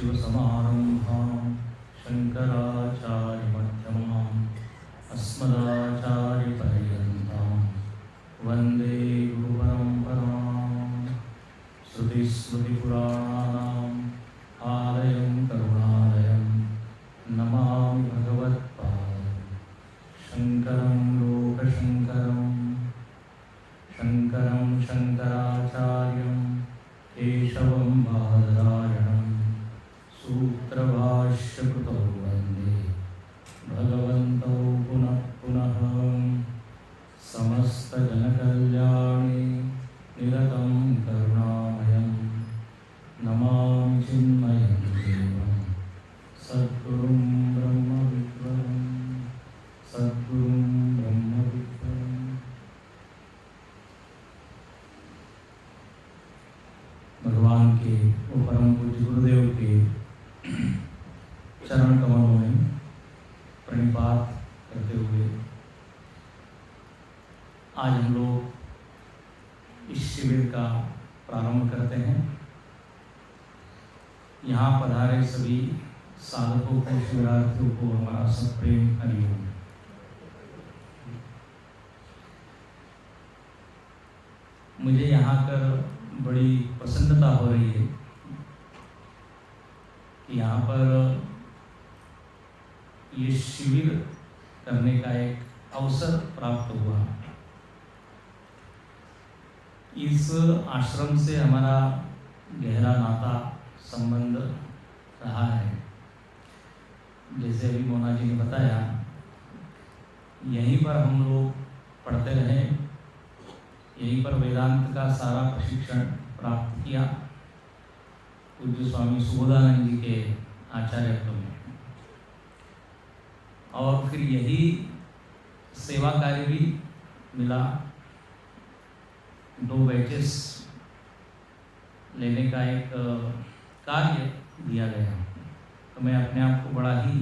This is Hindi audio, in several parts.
सदाशिवसमारम्भां शङ्कराचार्यमध्यमाम् अस्मदाचार्यपर्यन्तां वन्दे गुरुपरम्पराम्। श्रुतिस्मृतिपुराणानाम् आलयं करुणालयं नमामि भगवत्पादं शङ्करं लोकशङ्करं शङ्करं शङ्कराचार्यं केशवं बादरायणं सूत्रभाष्यकृतौ वन्दे भगवन्तौ पुनः पुनः। समस्तजनकल्याणे निरतं करुणामयं नमामि चिन्मयं देवं सद्गुरुं ब्रह्मविद्वरं सद्गुरुं ब्रह्मविद्वरम्। भगवान के वो परम पूज्य गुरुदेव के चरण कमलों में प्रणिपात करते हुए आज हम लोग इस शिविर का प्रारंभ करते हैं। यहाँ पधारे सभी साधकों को, शिविरार्थियों को हमारा सप्रेम हरिओम। मुझे यहाँ कर बड़ी प्रसन्नता हो रही है कि यहाँ पर ये शिविर करने का एक अवसर प्राप्त हुआ। इस आश्रम से हमारा गहरा नाता संबंध रहा है। जैसे अभी मोना जी ने बताया, यहीं पर हम लोग पढ़ते रहे, यहीं पर वेदांत का सारा प्रशिक्षण प्राप्त किया पूज्य स्वामी सुबोधानंद जी के आचार्यत्व में, और फिर यही सेवा कार्य भी मिला। 2 बैचेस लेने का एक कार्य दिया गया, तो मैं अपने आप को बड़ा ही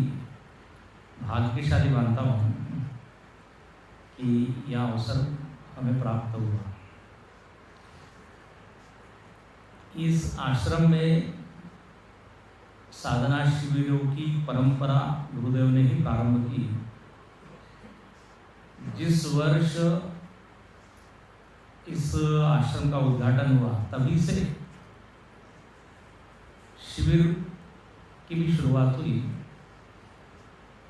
भाग्यशाली मानता हूँ कि यह अवसर हमें प्राप्त हुआ। इस आश्रम में साधना शिविरों की परंपरा गुरुदेव ने ही प्रारंभ की। जिस वर्ष इस आश्रम का उद्घाटन हुआ, तभी से शिविर की भी शुरुआत हुई।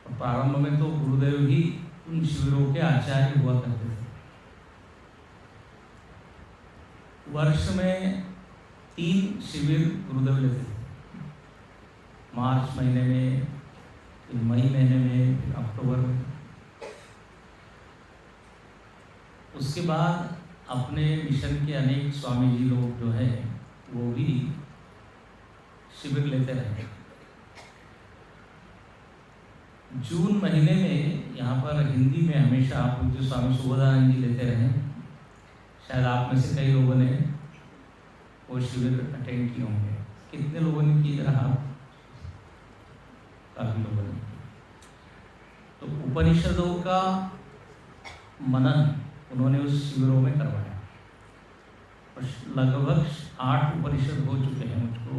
प्रारंभ में तो गुरुदेव ही उन शिविरों के आचार्य हुआ करते थे। वर्ष में 3 शिविर गुरुदेव लेते थे, मार्च महीने में, फिर मई महीने में, फिर अक्टूबर में। उसके बाद अपने मिशन के अनेक स्वामी जी लोग जो हैं वो भी शिविर लेते रहे। जून महीने में यहाँ पर हिंदी में हमेशा पूज्य स्वामी सुबोधानंद जी लेते रहे। शायद आप में से कई लोगों ने वो शिविर अटेंड किए होंगे। कितने लोगों ने किए रहा? काफ़ी लोगों ने। तो उपनिषदों का मनन उन्होंने उस शिविरों में करवाया। लगभग 8 उपनिषद हो चुके हैं, मुझको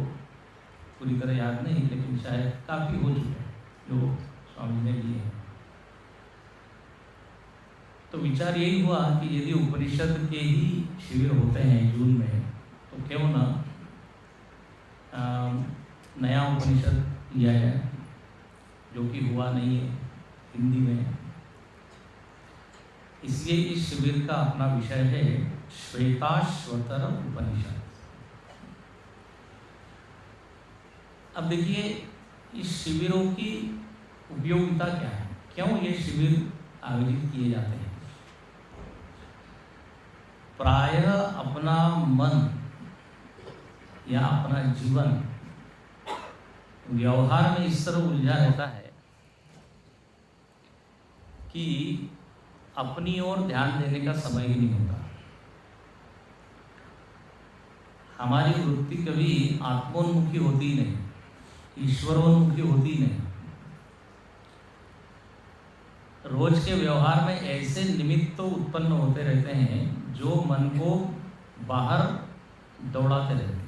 पूरी तरह याद नहीं, लेकिन शायद काफ़ी हो चुके हैं जो स्वामी ने लिए हैं। तो विचार यही हुआ कि यदि उपनिषद के ही शिविर होते हैं जून में, तो क्यों ना नया उपनिषद लिया जाए, जो कि हुआ नहीं है हिंदी में। इसलिए इस शिविर का अपना विषय है श्वेताश्वतर उपनिषद। अब देखिए, इस शिविरों की उपयोगिता क्या है, क्यों ये शिविर आयोजित किए जाते हैं। प्रायः अपना मन या अपना जीवन व्यवहार में इस तरह उलझा रहता है कि अपनी ओर ध्यान देने का समय ही नहीं होता। हमारी वृत्ति कभी आत्मोन्मुखी होती ही नहीं, ईश्वरोन्मुखी होती ही नहीं। रोज के व्यवहार में ऐसे निमित्त तो उत्पन्न होते रहते हैं जो मन को बाहर दौड़ाते रहते हैं।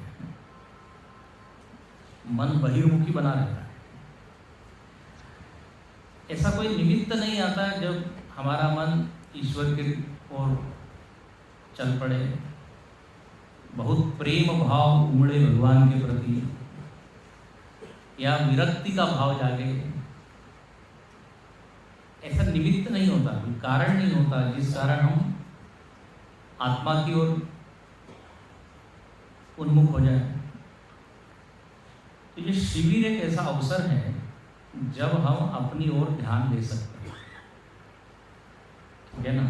मन बहिर्मुखी बना रहता है। ऐसा कोई निमित्त नहीं आता जब हमारा मन ईश्वर की ओर चल पड़े, बहुत प्रेम भाव उमड़े भगवान के प्रति, या विरक्ति का भाव जागे। ऐसा निमित्त नहीं होता, कोई कारण नहीं होता जिस कारण हम आत्मा की ओर उन्मुख हो जाए। तो ये शिविर एक ऐसा अवसर है जब हम अपनी ओर ध्यान दे सकते हैं, ठीक है ना?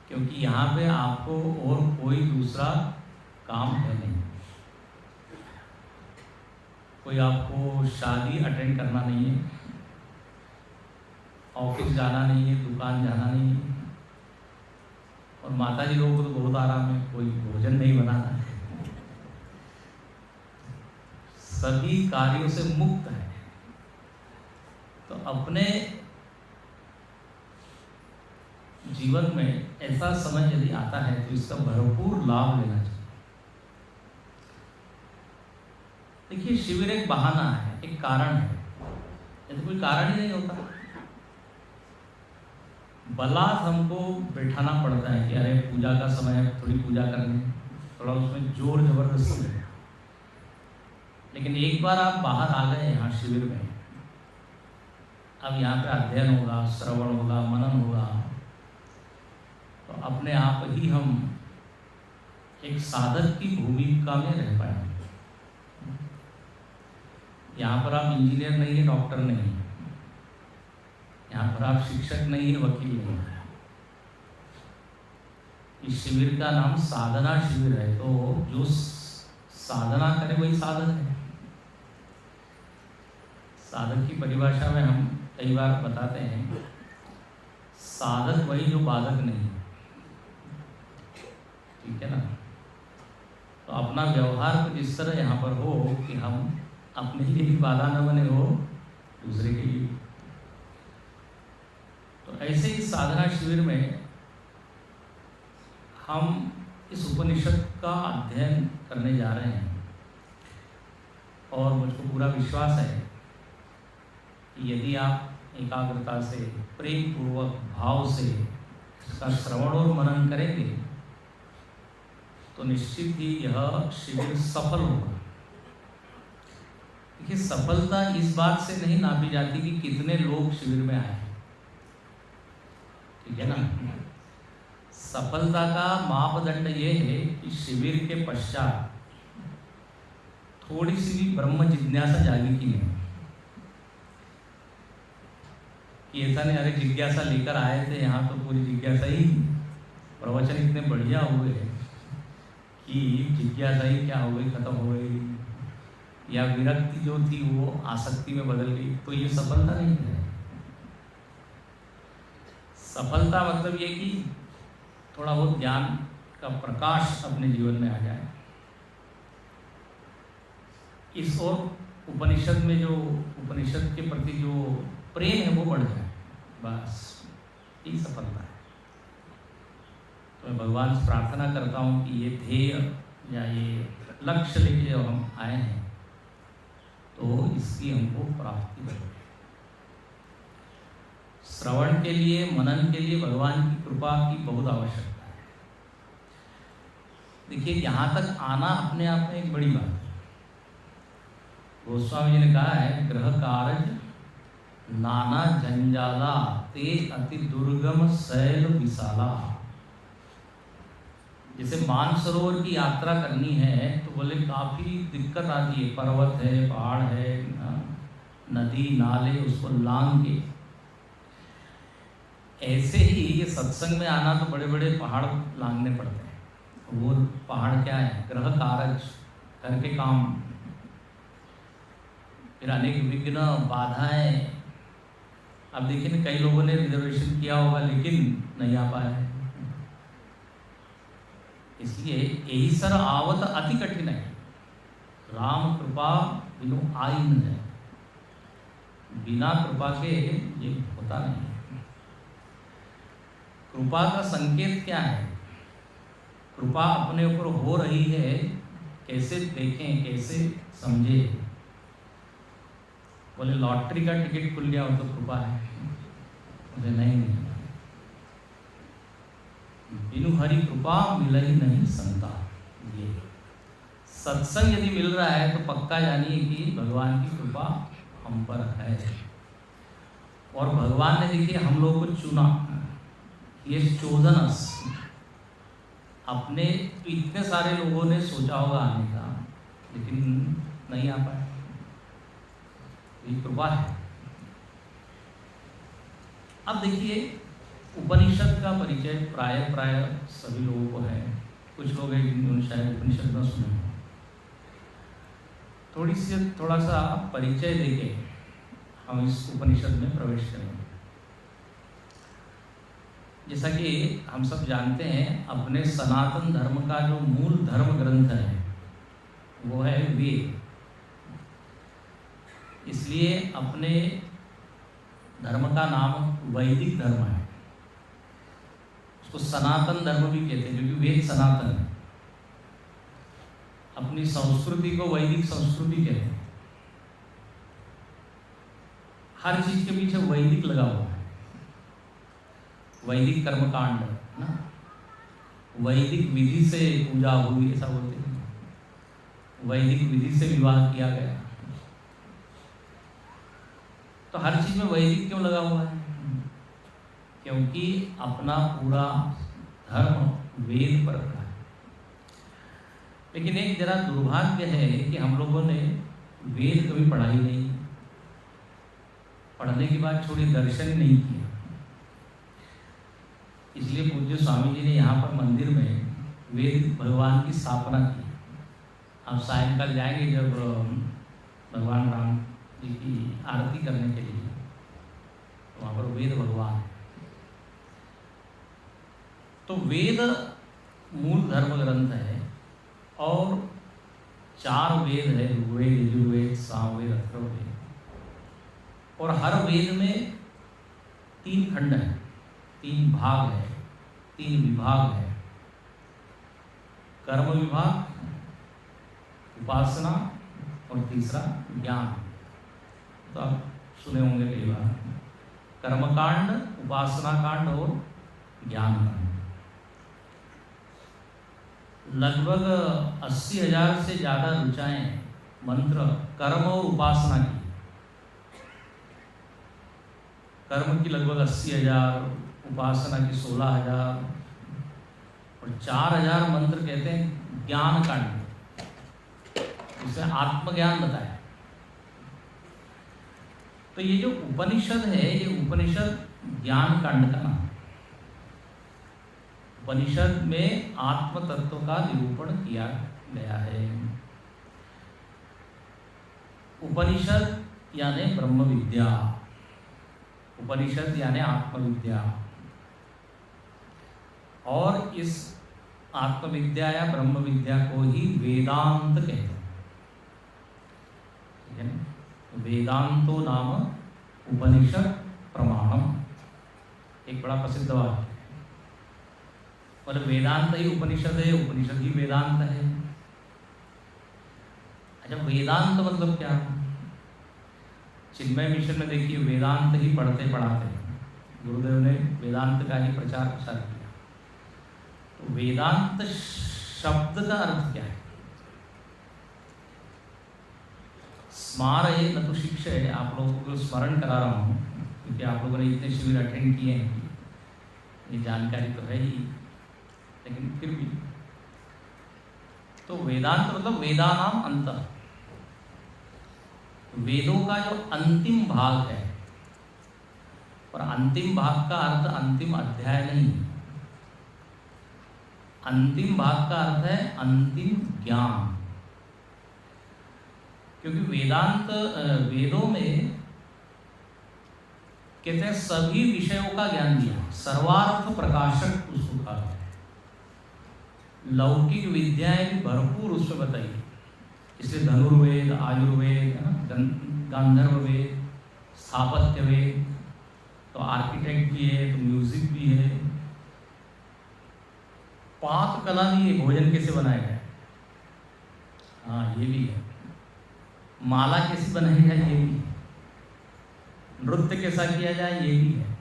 क्योंकि यहाँ पे आपको और कोई दूसरा काम है नहीं, कोई आपको शादी अटेंड करना नहीं है, ऑफिस जाना नहीं है, दुकान जाना नहीं है, और माता जी लोगों को तो बहुत आराम है, कोई भोजन नहीं बनाना है, सभी कार्यों से मुक्त है। तो अपने जीवन में ऐसा समय यदि आता है तो इसका भरपूर लाभ लेना चाहिए। देखिए, शिविर एक बहाना है, एक कारण है, यदि कोई कारण ही नहीं होता, बलात् हमको बैठाना पड़ता है कि अरे पूजा का समय है, थोड़ी पूजा करनी, थोड़ा उसमें जोर जबरदस्ती है। लेकिन एक बार आप बाहर आ गए यहाँ शिविर में, अब यहाँ पे अध्ययन होगा, श्रवण होगा, मनन होगा, तो अपने आप ही हम एक साधक की भूमिका में रह पाएंगे। यहाँ पर आप इंजीनियर नहीं है, डॉक्टर नहीं है, यहाँ पर आप शिक्षक नहीं है, वकील नहीं है। इस शिविर का नाम साधना शिविर है, तो जो साधना करे वही साधक है। साधक की परिभाषा में हम कई बार बताते हैं, साधक वही जो बाधक नहीं है, ठीक है ना? तो अपना व्यवहार कुछ इस तरह यहाँ पर हो कि हम अपने लिए भी बाधा न बने, हो दूसरे के लिए। तो ऐसे ही साधना शिविर में हम इस उपनिषद का अध्ययन करने जा रहे हैं, और मुझको पूरा विश्वास है कि यदि आप एकाग्रता से, प्रेम पूर्वक, भाव से इसका श्रवण और मनन करेंगे तो निश्चित ही यह शिविर सफल होगा। देखिए, सफलता इस बात से नहीं नापी जाती कि कितने लोग शिविर में आए, ठीक है ना? सफलता का मापदंड ये है कि शिविर के पश्चात थोड़ी सी भी ब्रह्म जिज्ञासा जागी कि नहीं, कि ऐसा नहीं अरे जिज्ञासा लेकर आए थे यहाँ तो पूरी जिज्ञासा ही, प्रवचन इतने बढ़िया हुए कि जिज्ञासा ही क्या हो गई, खत्म हो गई, या विरक्ति जो थी वो आसक्ति में बदल गई। तो ये सफलता नहीं है। सफलता मतलब ये कि थोड़ा बहुत ज्ञान का प्रकाश अपने जीवन में आ जाए, इस और उपनिषद में जो उपनिषद के प्रति जो प्रेम है वो बढ़ जाए, बस यही सफलता है। तो मैं भगवान से प्रार्थना करता हूँ कि ये ध्येय या ये लक्ष्य लेके जब हम आए हैं तो इसकी हमको प्राप्ति बने। श्रवण के लिए, मनन के लिए भगवान की कृपा की बहुत आवश्यकता है। देखिए, यहाँ तक आना अपने आप में एक बड़ी बात है। गोस्वामी जी ने कहा है, गृह कार्य नाना जंजाला ते अति दुर्गम शैल विशाला। जैसे मानसरोवर की यात्रा करनी है तो बोले काफ़ी दिक्कत आती है, पर्वत है, पहाड़ है, नदी नाले, उसको लांग के। ऐसे ही ये सत्संग में आना तो बड़े बड़े पहाड़ लांघने पड़ते हैं। वो पहाड़ क्या है? ग्रह कारज, घर के काम, फिर अनेक विघ्न, बाधाएं। अब देखिए ना, कई लोगों ने रिजर्वेशन किया होगा लेकिन नहीं आ पाए, इसलिए यही सर आवत अति कठिन है। राम कृपा बिनु आई न जाए, बिना कृपा के ये होता नहीं। कृपा का संकेत क्या है? कृपा अपने ऊपर हो रही है कैसे देखें, कैसे समझे। बोले लॉटरी का टिकट खुल गया हो तो कृपा है। बोले नहीं, बिनु हरि कृपा मिल ही नहीं संता। ये सत्संग यदि मिल रहा है तो पक्का जानिए कि भगवान की कृपा हम पर है। और भगवान ने देखिए हम लोग को चुना, ये चोदन अस। अपने इतने सारे लोगों ने सोचा होगा आने का, लेकिन नहीं आ पाए। ये कृपा है। अब देखिए उपनिषद का परिचय प्राय सभी लोगों को है। कुछ लोग हैं जिन्होंने शायद उपनिषद न सुने हो। थोड़ा सा परिचय देके हम इस उपनिषद में प्रवेश करेंगे। जैसा कि हम सब जानते हैं, अपने सनातन धर्म का जो मूल धर्म ग्रंथ है वो है वेद। इसलिए अपने धर्म का नाम वैदिक धर्म है। उसको सनातन धर्म भी कहते हैं क्योंकि वेद सनातन है। अपनी संस्कृति को वैदिक संस्कृति कहते हैं। हर चीज के पीछे वैदिक लगा हुआ है। वैदिक कर्मकांड ना, वैदिक विधि से पूजा हुई, ऐसा बोलते हैं। वैदिक विधि से विवाह किया गया। तो हर चीज में वैदिक क्यों लगा हुआ है? क्योंकि अपना पूरा धर्म वेद पर रखा है। लेकिन एक जरा दुर्भाग्य है कि हम लोगों ने वेद कभी पढ़ा ही नहीं। पढ़ने के बाद छोड़ी दर्शन नहीं किया। इसलिए पूज्य स्वामी जी ने यहाँ पर मंदिर में वेद भगवान की स्थापना की। आप सायंकाल जाएंगे जब भगवान राम जी की आरती करने के लिए, तो वहाँ पर वेद भगवान। तो वेद मूल धर्म ग्रंथ है और 4 वेद है, ऋग्वेद, यजुर्वेद, सामवेद, अथर्ववेद। और हर वेद में 3 खंड है, 3 भाग है, 3 विभाग है। कर्म विभाग, उपासना और तीसरा ज्ञान। तो आप सुने होंगे कई बार, कर्मकांड, उपासना कांड और ज्ञान कांड। लगभग 80,000 से ज़्यादा ऋचाएं मंत्र कर्म और उपासना की। कर्म की लगभग 80,000, उपासना की 16,000 और 4,000 मंत्र कहते हैं ज्ञान कांड, जिसमें आत्मज्ञान बताया। तो ये जो उपनिषद है, ये उपनिषद ज्ञान कांड का नाम। उपनिषद में आत्म तत्व का निरूपण किया गया है। उपनिषद यानी ब्रह्म विद्या, उपनिषद यानी आत्मविद्या। और इस आत्मविद्या या ब्रह्म विद्या को ही वेदांत कहते हैं। ठीक है ना? वेदांतो नाम उपनिषद प्रमाणम, एक बड़ा प्रसिद्ध वाक्य। मतलब वेदांत ही उपनिषद है, उपनिषद ही वेदांत है। अच्छा, वेदांत मतलब क्या? चिन्मय मिशन में देखिए वेदांत ही पढ़ते पढ़ाते गुरुदेव ने वेदांत का ही प्रचार प्रसार किया। तो वेदांत शब्द का अर्थ क्या है? स्मारय न तो शिक्षा है। आप लोगों को स्मरण करा रहा हूँ क्योंकि आप लोगों ने इतने शिविर अटेंड किए हैं, ये जानकारी तो है ही, लेकिन फिर भी। तो वेदांत मतलब वेदानाम अंत, वेदों का जो अंतिम भाग है। और अंतिम भाग का अर्थ अंतिम अध्याय नहीं, अंतिम भाग का अर्थ है अंतिम ज्ञान। क्योंकि वेदांत वेदों में कहते हैं सभी विषयों का ज्ञान दिया, सर्वार्थ प्रकाशक उसको कहा है। लौकिक विद्याएं भी भरपूर उसमें बताई, इसलिए धनुर्वेद, आयुर्वेद, गांधर्व वेद, स्थापत्य वेद, तो आर्किटेक्ट भी है, तो म्यूजिक भी है, पाक कला भी है, भोजन कैसे बनाया गया। हाँ ये भी है। माला कैसी बनाई जाए ये भी है। नृत्य कैसा किया जाए ये भी है।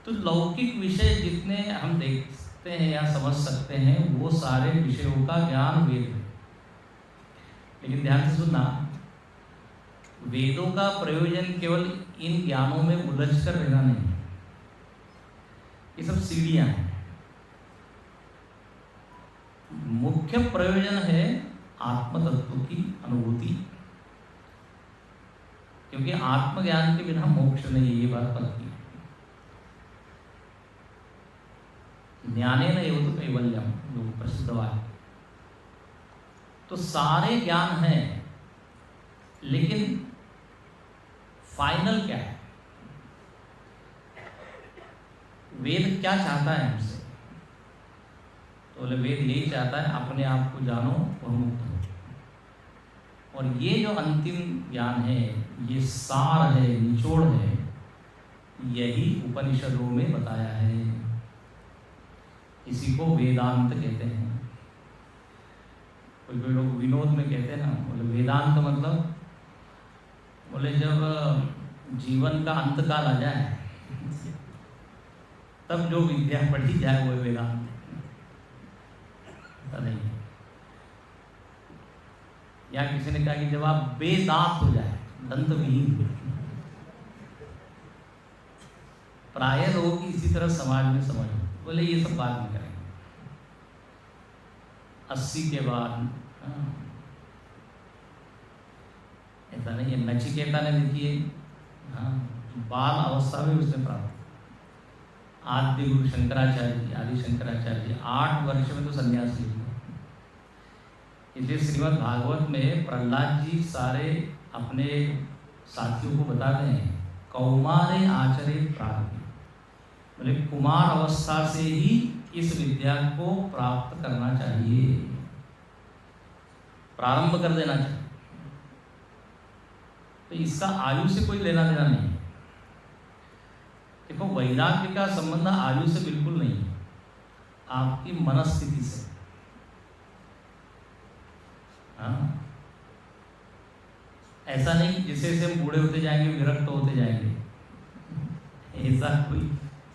तो लौकिक विषय जितने हम देखते हैं या समझ सकते हैं वो सारे विषयों का ज्ञान वेद है। लेकिन ध्यान से सुनना, वेदों का प्रयोजन केवल इन ज्ञानों में उलझ कर रहना नहीं है। ये सब सीढ़ियां हैं। मुख्य प्रयोजन है आत्म तत्व की अनुभूति, क्योंकि आत्मज्ञान के बिना मोक्ष नहीं, ये बात पक्की है। ज्ञानेन एव तु कैवल्यम, जो प्रसिद्ध वाक्य। तो सारे ज्ञान हैं, लेकिन फाइनल क्या है? वेद क्या चाहता है हमसे? तो बोले वेद यही चाहता है अपने आप को जानो और मुक्त हो। और ये जो अंतिम ज्ञान है, ये सार है, निचोड़ है, यही उपनिषदों में बताया है। इसी को वेदांत कहते हैं। कोई कोई लोग विनोद में कहते हैं ना, बोले वेदांत मतलब, बोले जब जीवन का अंतकाल आ जाए तब जो विद्या पढ़ी जाए वो वेदांत नहीं है। या किसी ने कहा कि जब आप बेदांत हो जाए, दंत विहीन, प्राय लोग इसी तरह समाज में समझ, बोले ये सब बात नहीं करेंगे 80 के बाद। ऐसा नहीं है। नचिकेता ने देखिए, हाँ, बाल अवस्था में उसने प्राप्त, आदि गुरु शंकराचार्य जी, आदि शंकराचार्य जी 8 वर्ष में तो संन्यास ले लिया। इसलिए श्रीमद् भागवत में प्रहलाद जी सारे अपने साथियों को बताते हैं, कौमारे आचरे प्राप्ति, बोले कुमार अवस्था से ही इस विद्या को प्राप्त करना चाहिए, प्रारंभ कर देना चाहिए। तो इसका आयु से कोई लेना देना नहीं है। देखो, वैराग्य का संबंध आयु से बिल्कुल नहीं है, आपकी मनस्थिति से। हाँ, ऐसा नहीं जैसे जैसे हम बूढ़े होते जाएंगे विरक्त होते जाएंगे, ऐसा कोई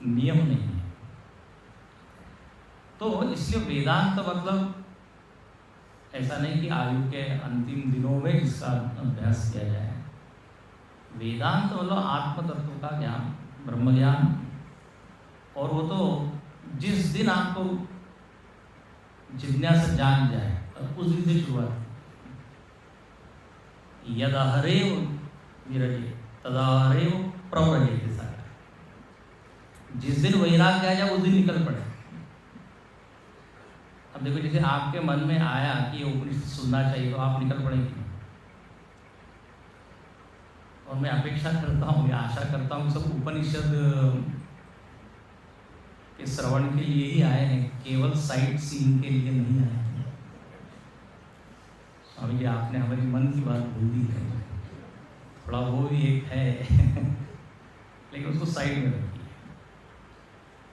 नियम नहीं है। तो इसलिए वेदांत मतलब ऐसा नहीं कि आयु के अंतिम दिनों में इसका अभ्यास किया जाए। वेदांत मतलब आत्म तत्व का ज्ञान, ब्रह्म ज्ञान। और वो तो जिस दिन आपको जिज्ञासा जान जाए उस दिन से शुरुआत। यदहरेव विरजे तदहरेव प्रव्रजे के साथ, जिस दिन वैराग्य आ जाए उस दिन निकल पड़े। अब देखो, जैसे आपके मन में आया कि ये उपनिषद सुनना चाहिए तो आप निकल पड़ेंगे। और मैं अपेक्षा करता हूँ या आशा करता हूँ कि सब उपनिषद के श्रवण के लिए ही आए हैं, केवल साइट सीइंग के लिए नहीं आए हैं। स्वामी जी, आपने हमारी मन की बात भूल दी है, थोड़ा वो भी एक है लेकिन उसको साइड में रखिए।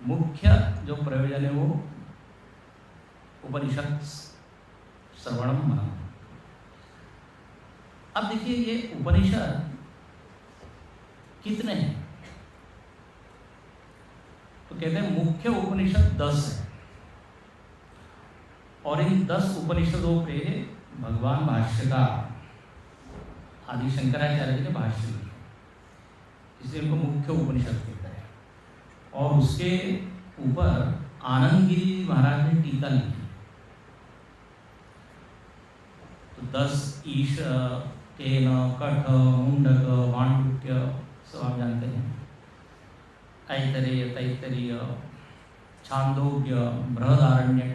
मुख्य जो प्रयोजन है वो उपनिषद श्रवणम मननम। अब देखिए, ये उपनिषद कितने हैं? तो कहते हैं मुख्य उपनिषद 10 है, और इन 10 उपनिषदों पे भगवान भाष्यकार आदि शंकराचार्य जी ने भाष्य लिखे, इसलिए इनको मुख्य उपनिषद कहते हैं। और उसके ऊपर आनंदगिरी महाराज ने टीका लिखी। तो 10 ईश, केन, कठ, मुंडक, मांडुक्य सब आप जानते हैं, ऐतरेय, तैत्तरीय, छांदोग्य, बृहदारण्यक,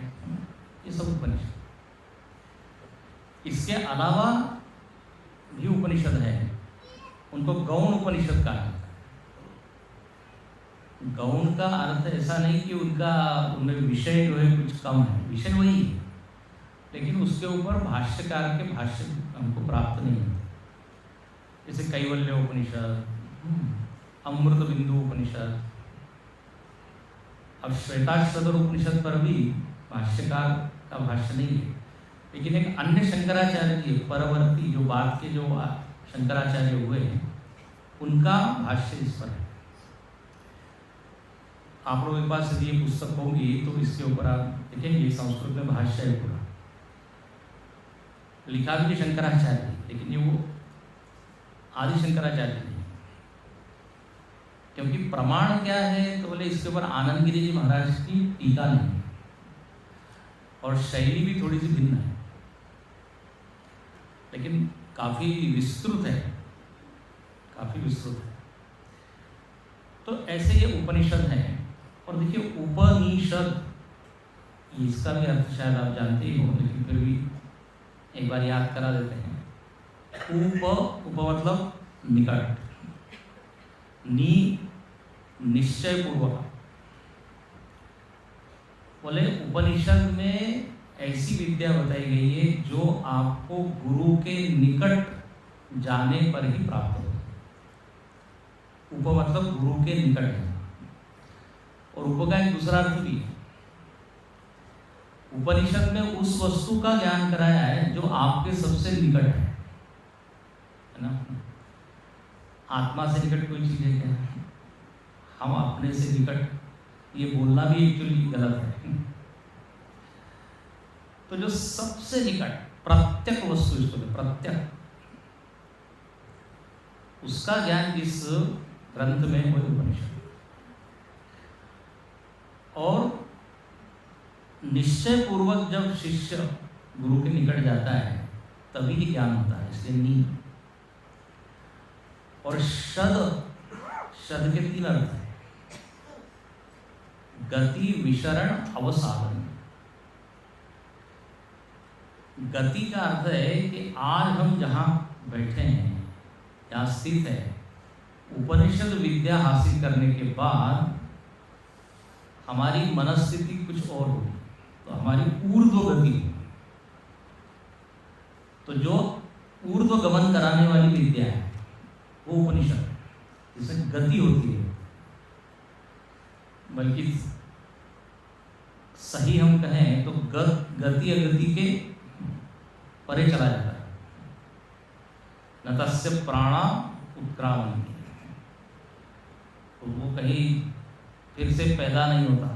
ये सब उपनिषद। इसके अलावा भी उपनिषद है, उनको गौण उपनिषद कहा जाता है। गौण का अर्थ ऐसा नहीं कि उनमें विषय जो है कुछ कम है, विषय वही है, लेकिन उसके ऊपर भाष्यकार के भाष्य हमको प्राप्त नहीं होते। जैसे कैवल्य उपनिषद, अमृत बिंदु उपनिषद। अब श्वेताश्वतर उपनिषद पर भी भाष्यकार का भाष्य नहीं है, लेकिन एक अन्य शंकराचार्य जी परवर्ती जो बाद के जो शंकराचार्य हुए हैं उनका भाष्य इस पर है। आप लोगों के पास यदि ये पुस्तक होगी तो इसके ऊपर आप देखेंगे संस्कृत में भाष्य है पूरा, लिखा भी शंकराचार्य, लेकिन ये वो आदि शंकराचार्य नहीं, क्योंकि प्रमाण क्या है तो बोले इसके ऊपर आनंद गिरी जी महाराज की टीका नहीं है और शैली भी थोड़ी सी भिन्न है, लेकिन काफी विस्तृत है, काफी विस्तृत है। तो ऐसे ये उपनिषद हैं। और देखिए उपनिषद, इसका भी अर्थ शायद आप जानते ही हो, लेकिन फिर भी एक बार याद करा देते हैं। उप मतलब निकट, निश्चय पूर्वक। बोले उपनिषद में ऐसी विद्या बताई गई है जो आपको गुरु के निकट जाने पर ही प्राप्त हो। उप मतलब गुरु के निकट है, और उप का एक दूसरा अर्थ भी है। उपनिषद में उस वस्तु का ज्ञान कराया है जो आपके सबसे निकट है ना। आत्मा से निकट कोई चीज है क्या? हम अपने से निकट, ये बोलना भी एक्चुअली गलत है। तो जो सबसे निकट प्रत्यक्ष वस्तु, इसको प्रत्यक्ष, उसका ज्ञान जिस ग्रंथ में वो उपनिषद। और निश्चय पूर्वक जब शिष्य गुरु के निकट जाता है तभी ही ज्ञान होता है, इसलिए नी। और शद, शद के 3 अर्थ है, गति, विशरण, अवसाधन। गति का अर्थ है कि आज हम जहाँ बैठे हैं, यहाँ स्थित है, उपनिषद विद्या हासिल करने के बाद हमारी मनस्थिति कुछ और होगी, तो हमारी ऊर्ध्व गति। तो जो ऊर्ध्व गमन कराने वाली विद्या है वो उपनिषद, जिसमें गति होती है, बल्कि सही हम कहें तो गति अगति के परे चला जाता है। न तस्य प्राणा उत्क्रामन्ति, तो वो कहीं फिर से पैदा नहीं होता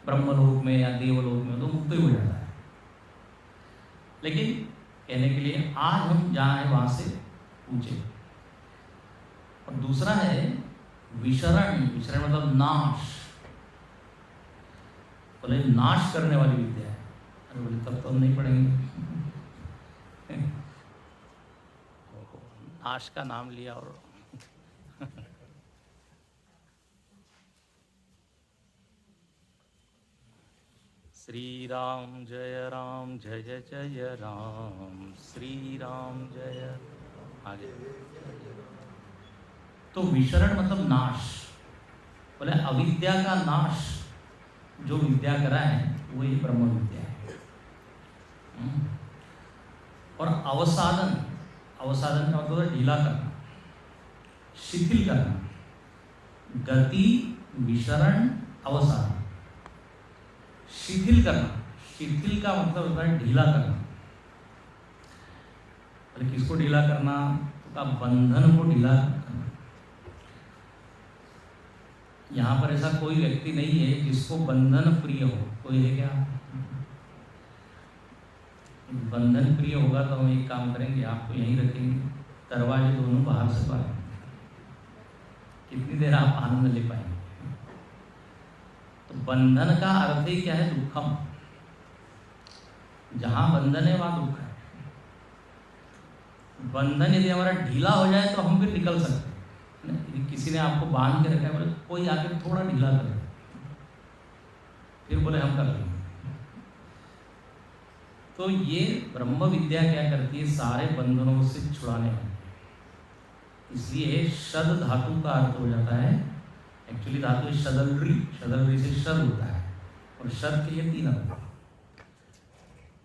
ब्रह्मलोक में या देवलोक में, तो मुक्त ही हो जाता है। लेकिन कहने के लिए आज हम जहाँ हैं वहाँ से ऊंचे। और दूसरा है विशरण, विशरण मतलब नाश। बोले नाश करने वाली विद्या है। अरे बोले तब तो हम नहीं पढ़ेंगे। नाश का नाम लिया और श्री राम जय जय राम, श्री राम जय। आगे तो विशरण मतलब नाश। बोले अविद्या का नाश जो विद्या करा है वो ही ब्रह्म विद्या है। और अवसाधन, अवसाधन का मतलब ढीला करना, शिथिल करना। गति, विशरण, अवसाधन। शिथिल करना, शिथिल का मतलब होता है ढीला करना। अरे किसको ढीला करना? तो बंधन को ढीला करना। यहाँ पर ऐसा कोई व्यक्ति नहीं है जिसको बंधन प्रिय हो। कोई है क्या? बंधन प्रिय होगा तो हम एक काम करेंगे, आपको यहीं रखेंगे, दरवाजे दोनों बाहर से बाहर, कितनी देर आप आनंद ले पाएंगे। तो बंधन का अर्थ ही क्या है? दुखम। जहां बंधन है वहां दुख है। बंधन यदि हमारा ढीला हो जाए तो हम फिर निकल सकते हैं। यदि किसी ने आपको बांध के रखा है, बोले कोई आकर थोड़ा ढीला कर दे, फिर बोले हम कर लेंगे। तो ये ब्रह्म विद्या क्या करती है? सारे बंधनों से छुड़ाने वाली। इसलिए शद धातु का अर्थ हो जाता है, एक्चुअली धातु है शदलरी, शदलरी से शद होता है, और शद के लिए 3 अर्थ।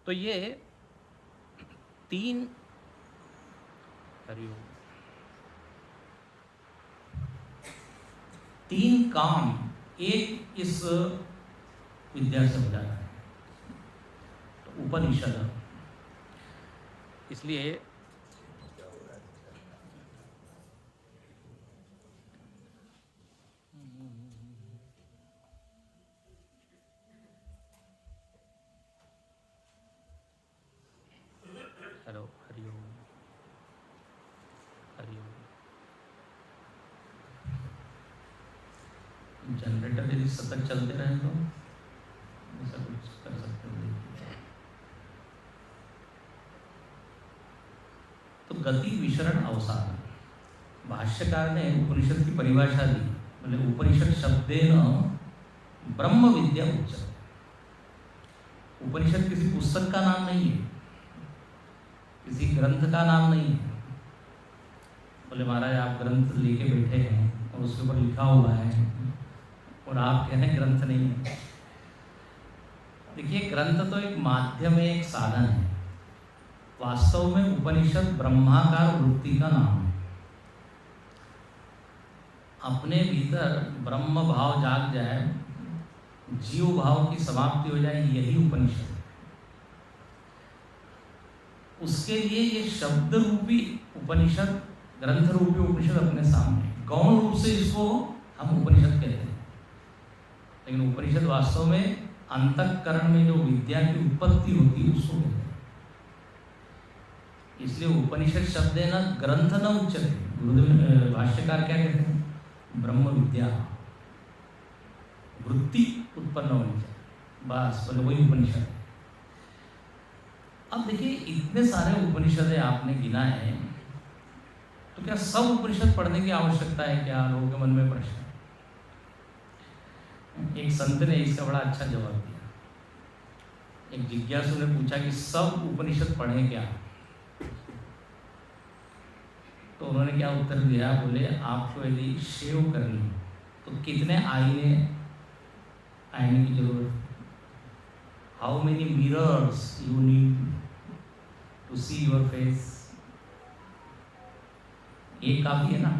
तो ये 3 काम एक इस विद्या से हो जाता है। उपनिषद। इसलिए हेलो, हरिओम हरिओम। जनरेटर यदि सतत चलते रहे तो ऐसा कुछ कर सकते हो। तो गति विशरण अवसान, भाष्यकार ने उपनिषद की परिभाषा दी। बोले उपनिषद शब्देन ब्रह्म विद्या उच्चते। उपनिषद किसी पुस्तक का नाम नहीं है, किसी ग्रंथ का नाम नहीं है। बोले महाराज आप ग्रंथ लेके बैठे हैं और उसके ऊपर लिखा हुआ है और आप कह रहे हैं ग्रंथ नहीं है। देखिए ग्रंथ तो एक माध्यम है, एक साधन है। वास्तव में उपनिषद ब्रह्माकार वृत्ति का नाम है। अपने भीतर ब्रह्म भाव जाग जाए, जीव भाव की समाप्ति हो जाए, यही उपनिषद है। उसके लिए ये शब्द रूपी उपनिषद, ग्रंथ रूपी उपनिषद अपने सामने, गौण रूप से इसको हम उपनिषद कहते हैं। लेकिन उपनिषद वास्तव में अंतःकरण में जो विद्या की उत्पत्ति होती है उसको कहते हैं। इसलिए उपनिषद शब्द है ना, ग्रंथ न उच्चते। गुरुदेव भाष्यकार क्या कहते हैं? ब्रह्म विद्या वृत्ति उत्पन्न होनी चाहिए, बस बोले वही उपनिषद है। अब देखिए इतने सारे उपनिषद है आपने गिना है, तो क्या सब उपनिषद पढ़ने की आवश्यकता है क्या? लोगों के मन में प्रश्न। एक संत ने इसका बड़ा अच्छा जवाब दिया। एक जिज्ञासु ने पूछा कि सब उपनिषद पढ़ें क्या? तो उन्होंने क्या उत्तर दिया? बोले आपको यदि शेव करनी तो कितने आईने की जरूरत? How many mirrors you need to see your face? एक काफी है ना?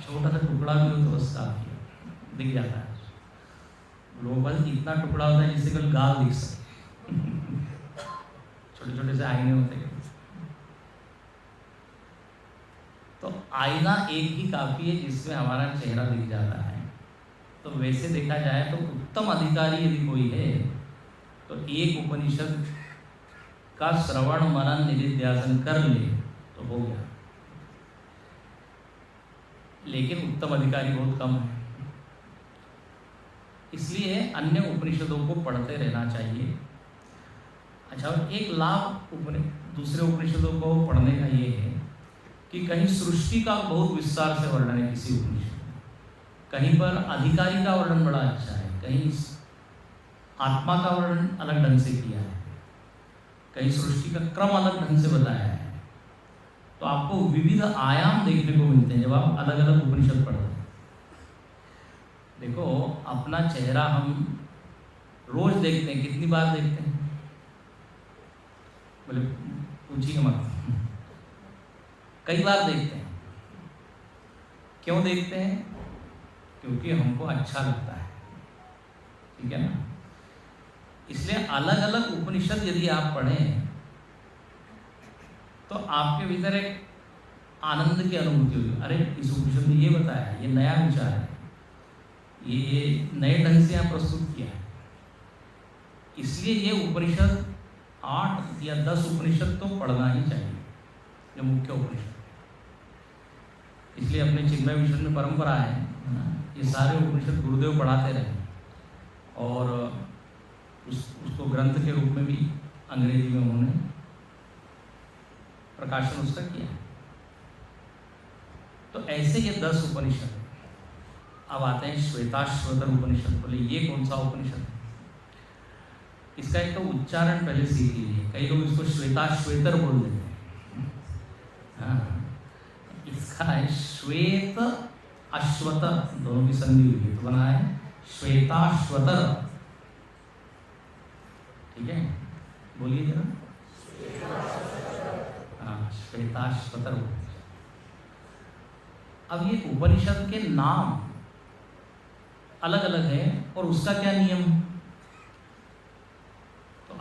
छोटा सा टुकड़ा भी हो तो बस काफी है, दिख जाता है। लोगों बस इतना टुकड़ा होता है जिससे केवल गाल दिख सके। छोटे छोटे से आईने होते हैं। तो आईना एक ही काफी है जिसमें हमारा चेहरा दिख जाता है। तो वैसे देखा जाए तो उत्तम अधिकारी यदि कोई है तो एक उपनिषद का श्रवण मनन निधिध्यासन कर ले तो हो गया। लेकिन उत्तम अधिकारी बहुत कम है। इसलिए अन्य उपनिषदों को पढ़ते रहना चाहिए। अच्छा, एक लाभ दूसरे उपनिषदों को पढ़ने का ये है कि कहीं सृष्टि का बहुत विस्तार से वर्णन है किसी उपनिषद, कहीं पर अधिकारी का वर्णन बड़ा अच्छा है, कहीं आत्मा का वर्णन अलग ढंग से किया है, कहीं सृष्टि का क्रम अलग ढंग से बताया है। तो आपको विविध आयाम देखने को मिलते हैं जब आप अलग अलग उपनिषद पढ़ते हैं। देखो अपना चेहरा हम रोज देखते हैं, कितनी बार देखते हैं? बोले पूछिए मत। कई बार देखते हैं। क्यों देखते हैं? क्योंकि हमको अच्छा लगता है, ठीक है ना? इसलिए अलग अलग उपनिषद यदि आप पढ़ें तो आपके भीतर एक आनंद की अनुभूति होगी। अरे इस उपनिषद में ये बताया है, ये नया विचार है, ये नए ढंग से यहाँ प्रस्तुत किया है। इसलिए ये उपनिषद 8 या 10 उपनिषद तो पढ़ना ही चाहिए, जो मुख्य उपनिषद। इसलिए अपने चिन्मय मिशन में परंपरा है ये सारे उपनिषद गुरुदेव पढ़ाते रहे और उसको ग्रंथ के रूप में भी अंग्रेजी में उन्होंने प्रकाशन उसका किया। तो ऐसे ये 10 उपनिषद। अब आते हैं श्वेताश्वतर उपनिषद। बोले ये कौन सा उपनिषद है? इसका एक तो उच्चारण पहले सीख लीजिए। कई लोग इसको श्वेताश्वेतर बोल देते हैं। हाँ, इसका है श्वेत अश्वतर, दोनों की संधि हुई है तो बना है श्वेताश्वतर। ठीक है, बोलिए जरा। हाँ, श्वेताश्वतर। अब ये उपनिषद के नाम अलग अलग है और उसका क्या नियम?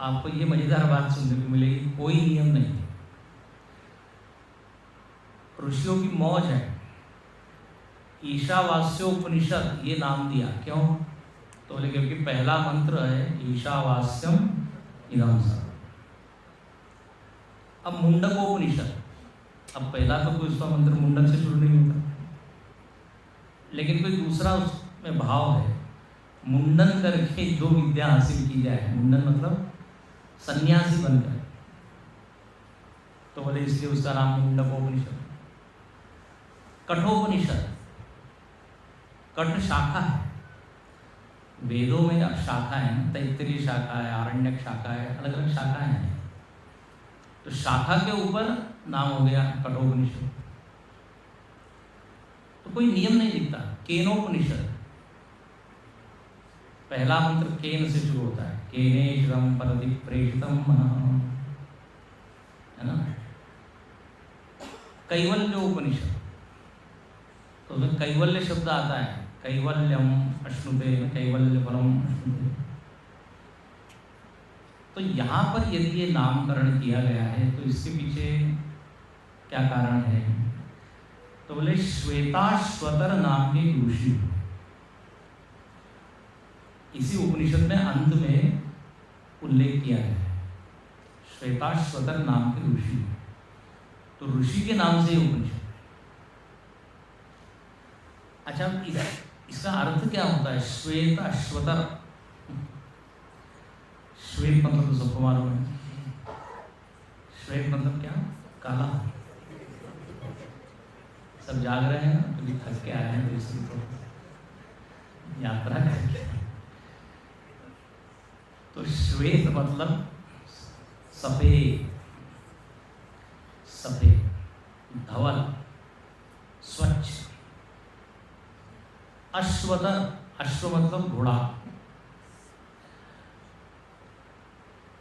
आपको ये मजेदार बात सुनने को मिलेगी, कोई नियम नहीं, ऋषियों की मौज है। ईशावास्योपनिषद ये नाम दिया क्यों? तो बोले क्योंकि पहला मंत्र है ईशावास्यम इदं सर्वम्। अब मुंडकोपनिषद, अब पहला तो कोई उसका मंत्र मुंडक से शुरू नहीं होता, लेकिन कोई दूसरा उसमें भाव है, मुंडन करके जो विद्या हासिल की जाए, मुंडन मतलब सन्यासी बनकर, तो बोले इसलिए उसका नाम मुंडकोपनिषद। कठोपनिषद, कठ शाखा है, वेदों में अब शाखा है, तैत्तिरीय शाखा है, आरण्यक शाखा है, अलग अलग शाखाएं हैं, तो शाखा के ऊपर नाम हो गया कठोपनिषद। तो कोई नियम नहीं दिखता। केनोपनिषद, पहला मंत्र केन से शुरू होता है, केनेश्वरम परदि प्रेषितम मनः, है ना। कैवल्योपनिषद, तो उसमें कैवल्य शब्द आता है, कैवल्यम अश्नुते, कैवल्य फलम अश्नुते। तो यहाँ पर यदि ये नामकरण किया गया है तो इसके पीछे क्या कारण है? तो बोले श्वेताश्वतर नाम के ऋषि, इसी उपनिषद में अंत में उल्लेख किया है, श्वेताश्वतर नाम के ऋषि, तो ऋषि के नाम से उपनिषद। अच्छा, इसका अर्थ क्या होता है? श्वेत अश्वतर, श्वेत मतलब तो सबको मालूम है, श्वेत मतलब क्या? काला। सब जाग रहे हैं ना, क्योंकि थक के आए हैं तो इसलिए तो यात्रा करके। तो श्वेत मतलब सफेद, सफेद, धवल, स्वच्छ। अश्वतर, अश्व मतलब घोड़ा,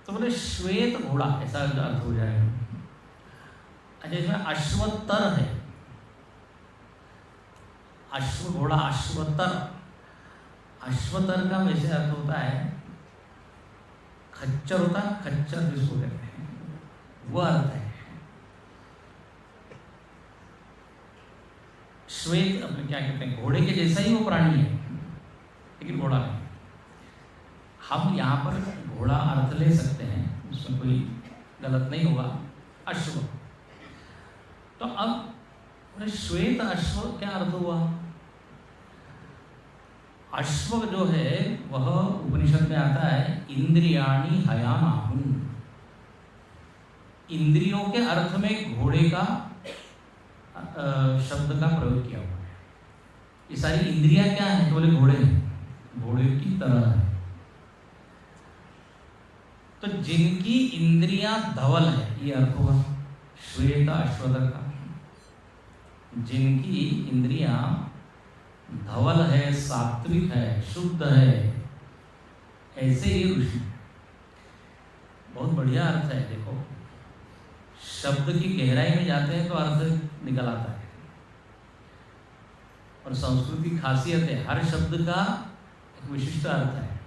तो बोले श्वेत घोड़ा, ऐसा अर्थ हो जाएगा। अच्छा, इसमें अश्वतर है, अश्व घोड़ा, अश्वतर, अश्वतर का वैसे अर्थ होता है खच्चर, होता है खच्चर जिसको कहते हैं, वो अर्थ है। श्वेत अपने क्या कहते हैं, घोड़े के जैसा ही वो प्राणी है, लेकिन घोड़ा नहीं। हम यहाँ पर घोड़ा अर्थ ले सकते हैं, उसमें कोई गलत नहीं होगा। अश्व, तो अब श्वेत अश्व क्या अर्थ हुआ? अश्व जो है वह उपनिषद में आता है इंद्रियाणि हयानाहुं, इंद्रियों के अर्थ में घोड़े का शब्द का प्रयोग किया हुआ है। ये सारी इंद्रियां क्या है? तो बोले घोड़े हैं, घोड़े की तरह है। तो जिनकी इंद्रियां धवल है, ये अर्थ होगा श्वेत अश्वतर का, जिनकी इंद्रियां धवल है, सात्विक है, शुद्ध है, ऐसे ये ऋषि। बहुत बढ़िया अर्थ है। देखो, शब्द की गहराई में जाते हैं तो अर्थ निकल आता है, और संस्कृत की खासियत है, हर शब्द का एक विशिष्ट अर्थ है।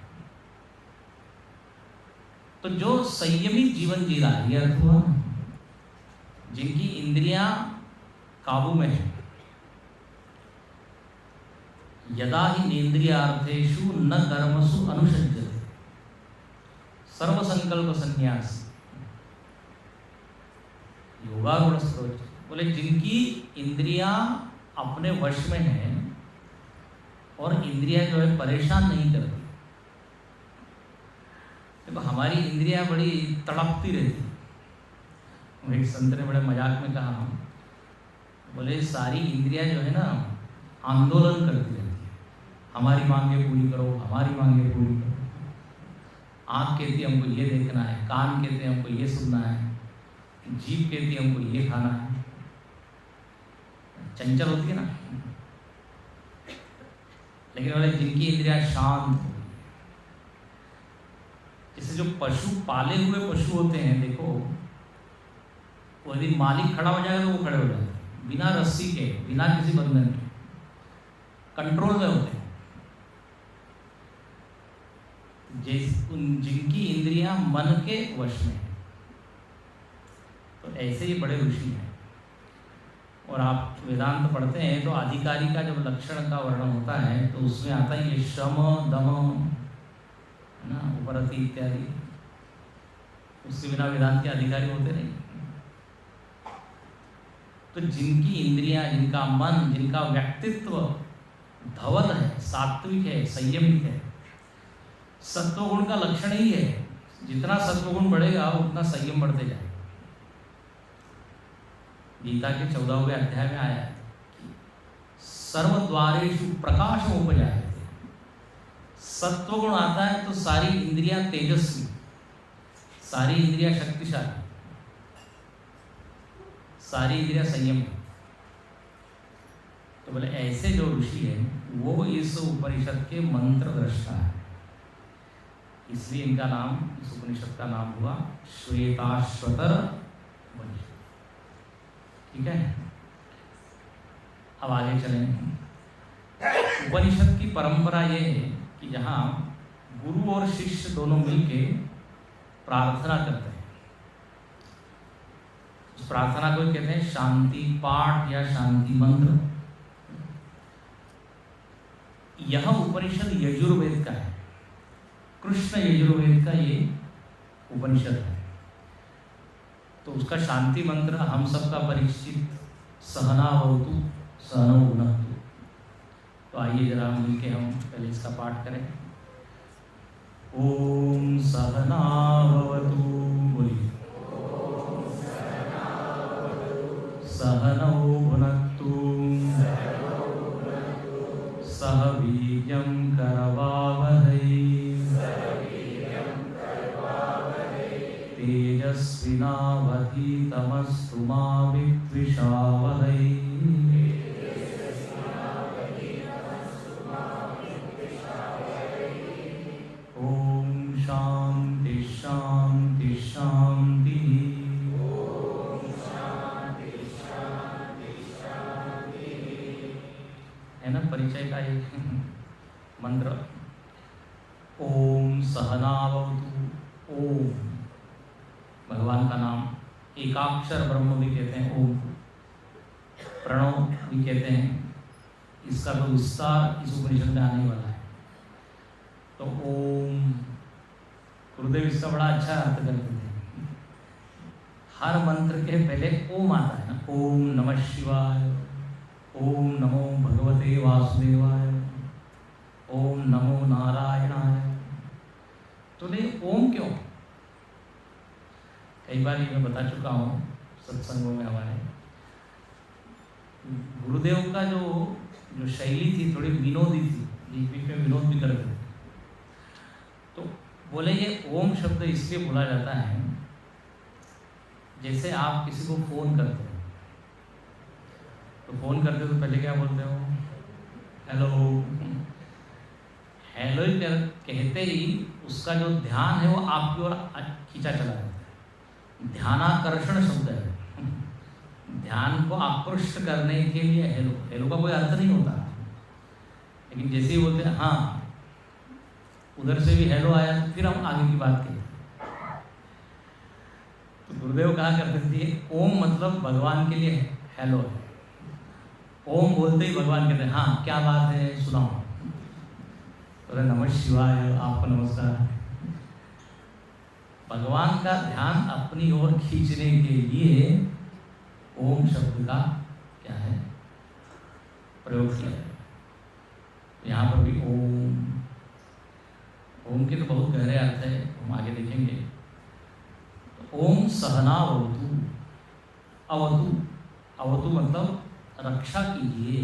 तो जो संयमित जीवन जी रहा है, ये अर्थ हुआ, जिनकी इंद्रियां काबू में है। यदा ही नेन्द्रियार्थेषु न कर्मसु अनुषज्यते सर्व संकल्प संन्यास योगारूढ़ स्रोत। बोले जिनकी इंद्रियां अपने वश में हैं और इंद्रियां जो है परेशान नहीं करती। देखो, हमारी इंद्रियां बड़ी तड़पती रहती। एक संत ने बड़े मजाक में कहा, बोले सारी इंद्रियां जो है ना आंदोलन करती रहती है, हमारी मांगे पूरी करो, हमारी मांगे पूरी करो। आँख कहती है हमको ये देखना है, कान कहते हैं हमको ये सुनना है, जीभ कहती है हमको ये खाना है। चंचल होती है ना। लेकिन बोले जिनकी इंद्रियां शांत हो, जैसे जो पशु, पाले हुए पशु होते हैं, देखो वो यदि मालिक खड़ा हो जाएगा तो वो खड़े हो जाते हैं, बिना रस्सी के, बिना किसी बंधन के, कंट्रोल में होते हैं। जिनकी इंद्रियां मन के वश में है, तो ऐसे ही बड़े ऋषि हैं। और आप वेदांत पढ़ते हैं तो अधिकारी का जब लक्षण का वर्णन होता है तो उसमें आता है ये शम दम, है ना, उपरति इत्यादि। उसके बिना वेदांत के अधिकारी होते नहीं। तो जिनकी इंद्रियां, जिनका मन, जिनका व्यक्तित्व धवल है, सात्विक है, संयमित है, सत्वगुण का लक्षण ही है। जितना सत्वगुण बढ़ेगा उतना संयम बढ़ते जाएगा। गीता के 14वें अध्याय में आया है कि सर्वद्वारेषु प्रकाश उपजायते। सत्वगुण आता है तो सारी इंद्रियां तेजस्वी, सारी इंद्रियां शक्तिशाली, सारी इंद्रियां संयम। तो बोले ऐसे जो ऋषि हैं वो इस उपनिषद के मंत्र दृष्टा है, इसलिए इनका नाम, इस उपनिषद का नाम हुआ श्वेताश्वतर उपनिषद। ठीक है, अब आगे चलें। उपनिषद की परंपरा ये है कि जहाँ गुरु और शिष्य दोनों मिलके प्रार्थना करते हैं, उस प्रार्थना को कहते हैं शांति पाठ या शांति मंत्र। यह उपनिषद यजुर्वेद का है, कृष्ण यजुर्वेद का ये उपनिषद है। तो उसका शांति मंत्र हम सबका परिचित सहनावतु सहनौ भुनक्तु। तो आइए जरा मिलके हम पहले इसका पाठ करें। ओम सहनावतु, बोलिए। सहनौ भुनक्तु, सह वीर्यं करवावहै, तेजस्विनावधीतमस्तु मा विद्विषावहै। ओम शांति शांति शांति। है ना परिचय का एक मंत्र। ओम सहनावतु। ओम भगवान का नाम, एकाक्षर ब्रह्म भी कहते हैं ओम, प्रणव भी कहते हैं। इसका तो विस्तार इस उपनिषद में आने वाला है। तो ओम, गुरुदेव इसका बड़ा अच्छा अर्थ करते थे। हर मंत्र के पहले ओम आता है ना, ओम नमः शिवाय, ओम नमो भगवते वासुदेवाय, ओम नमो नारायणाय। तो नहीं ओम क्यों? कई बार ये मैं बता चुका हूँ सत्संगों में हमारे। गुरुदेव का जो शैली थी थोड़ी विनोदी थी, बीच बीच में विनोद भी करते थे। तो बोले ये ओम शब्द इसलिए बोला जाता है, जैसे आप किसी को फोन करते हो तो फोन करते हो तो पहले क्या बोलते हो? हेलो। हेलो कहते ही उसका जो ध्यान है वो आपकी ओर खींचा चला जाता है। ध्यानाकर्षण शब्द है, ध्यान को आकृष्ट करने के लिए हेलो। हेलो का कोई अर्थ नहीं होता, लेकिन जैसे ही बोलते हैं हाँ, उधर से भी हेलो आया तो फिर हम आगे की बात करें। तो गुरुदेव कहा करते थे ओम मतलब भगवान के लिए हेलो है। ओम बोलते ही भगवान कहते हैं हाँ क्या बात है सुनाओ। तो नमः शिवाय, आपको नमस्कार। भगवान का ध्यान अपनी ओर खींचने के लिए ओम शब्द का क्या है प्रयोग किया है। यहाँ पर भी ओम के तो बहुत गहरे अर्थ है, हम आगे देखेंगे। तो ओम सहनावतु, अवतु, अवतु मतलब रक्षा कीजिए।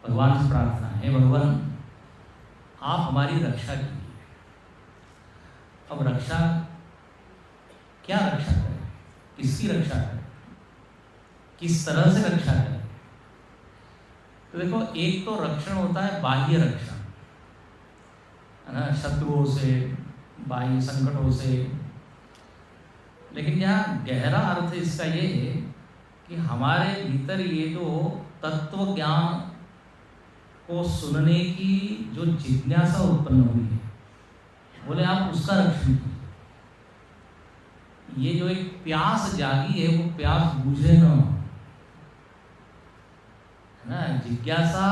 भगवान से प्रार्थना है, भगवान आप हमारी रक्षा कीजिए। अब रक्षा, क्या रक्षा करें, किसकी रक्षा करें, किस तरह से रक्षा करें? तो देखो, एक तो रक्षण होता है बाह्य रक्षण, है ना, शत्रुओं से, बाह्य संकटों से। लेकिन यहाँ गहरा अर्थ इसका ये है कि हमारे भीतर ये जो तत्व ज्ञान को सुनने की जो जिज्ञासा उत्पन्न हुई है बोले आप उसका रक्षण कीजिए। ये जो एक प्यास जागी है वो प्यास बुझे न, है ना। जिज्ञासा